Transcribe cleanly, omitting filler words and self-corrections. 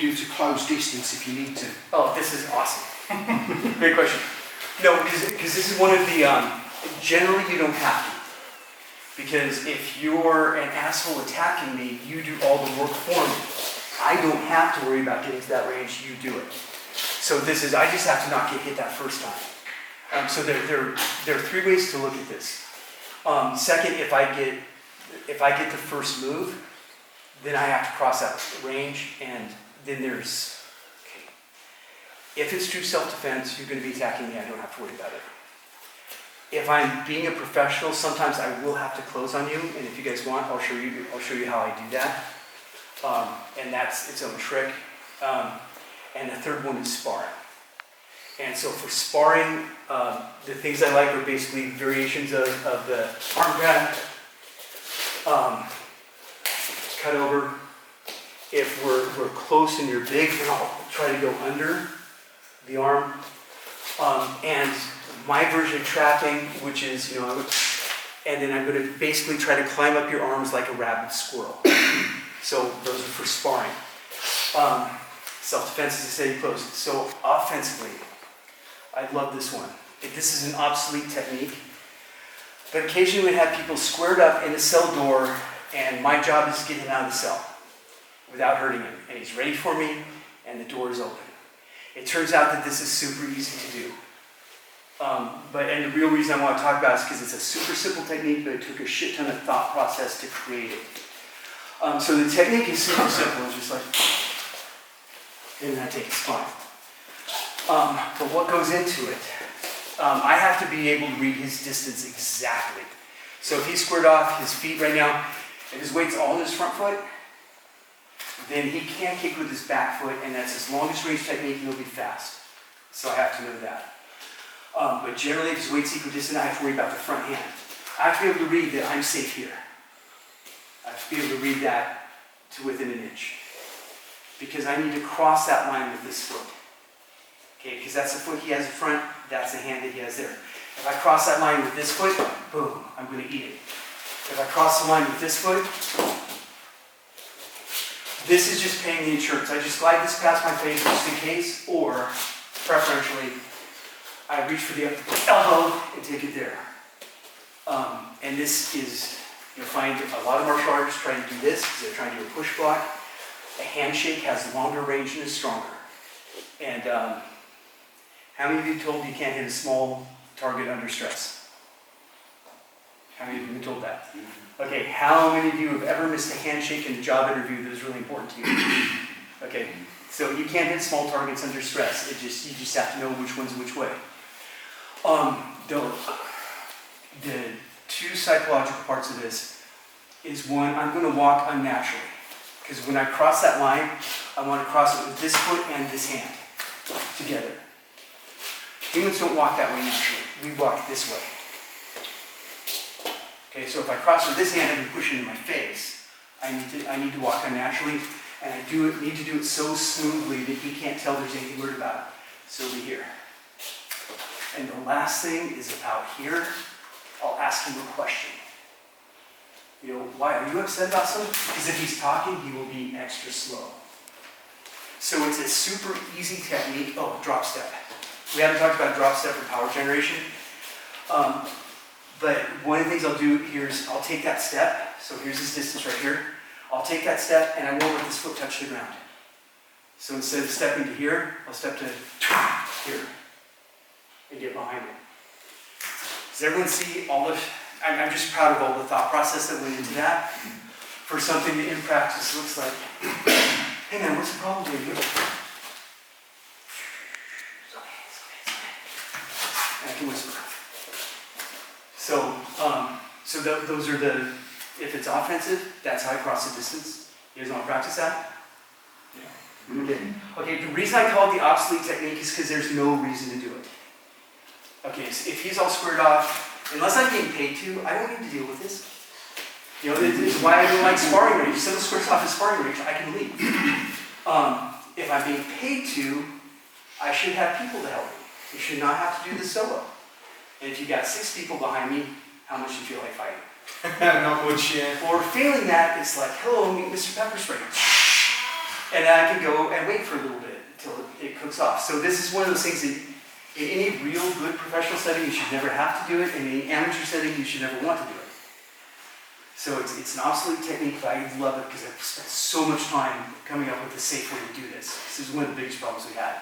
you to close distance if you need to? Oh, this is awesome. Great question. No, because this is one of the, generally you don't have to. Because if you're an asshole attacking me, you do all the work for me. I don't have to worry about getting to that range, you do it. So this is, I just have to not get hit that first time. So there are three ways to look at this. Second, if I get the first move, then I have to cross that range, and then there's, okay. If it's true self-defense, you're going to be attacking me, I don't have to worry about it. If I'm being a professional, sometimes I will have to close on you, and if you guys want, I'll show you how I do that. And that's its own trick. And the third one is sparring. And so for sparring, the things I like are basically variations of the arm grab, cut over. If we're close and you're big, then I'll try to go under the arm. And my version of trapping, which is, and then I'm going to basically try to climb up your arms like a rabid squirrel. So those are for sparring. Self-defense is to stay close. So offensively, I love this one. This is an obsolete technique, but occasionally we have people squared up in a cell door, and my job is to get him out of the cell without hurting him. And he's ready for me, and the door is open. It turns out that this is super easy to do. And the real reason I want to talk about it is because it's a super simple technique, but it took a shit ton of thought process to create it. So the technique is super simple. It's just like, and then I take a spine. But what goes into it? I have to be able to read his distance exactly. So if he's squared off, his feet right now, if his weight's all in his front foot, then he can't kick with his back foot, and that's his longest range technique, and he'll be fast. So I have to know that. But generally, if his weight's equidistant, I have to worry about the front hand. I have to be able to read that I'm safe here. I have to be able to read that to within an inch. Because I need to cross that line with this foot. Okay, because that's the foot he has in front, that's the hand that he has there. If I cross that line with this foot, boom, I'm going to eat it. If I cross the line with this foot, this is just paying the insurance. I just glide this past my face just in case, or preferentially, I reach for the elbow and take it there. And this is, you'll find a lot of martial artists trying to do this because they're trying to do a push block. A handshake has longer range and is stronger. And how many of you told you can't hit a small target under stress? How many of you have been told that? Okay, how many of you have ever missed a handshake in a job interview that was really important to you? Okay, so you can't hit small targets under stress. You just have to know which one's which way. The two psychological parts of this is one, I'm going to walk unnaturally. Because when I cross that line, I want to cross it with this foot and this hand together. Humans don't walk that way naturally. We walk this way. Okay, so if I cross with this hand and push into my face, I need to walk unnaturally, and I need to do it so smoothly that he can't tell there's anything weird about it. So over here. And the last thing is about here. I'll ask him a question. Why? Are you upset about something? Because if he's talking, he will be extra slow. So it's a super easy technique. Oh, drop step. We haven't talked about drop step for power generation. But one of the things I'll do here is I'll take that step. So here's this distance right here. I'll take that step and I won't let this foot touch the ground. So instead of stepping to here, I'll step to here and get behind it. Does everyone see all of? I'm just proud of all the thought process that went into that for something that in practice looks like, hey man, what's the problem here? It's okay. And I can whisper. So those are if it's offensive, that's how I cross the distance. You guys want to practice that? Yeah. Okay, the reason I call it the obsolete technique is because there's no reason to do it. Okay, so if he's all squared off, unless I'm being paid to, I don't need to deal with this. This is why I don't like sparring range. If someone squares off a sparring range, I can leave. If I'm being paid to, I should have people to help me. You should not have to do this solo. And if you got 6 people behind me, how much do you feel like fighting? Not much, yeah. Or failing that, it's like, hello, meet Mr. Pepper Spray. And then I can go and wait for a little bit until it cooks off. So this is one of those things that in any real good professional setting, you should never have to do it. In any amateur setting, you should never want to do it. So it's an obsolete technique, but I love it because I've spent so much time coming up with a safe way to do this. This is one of the biggest problems we had.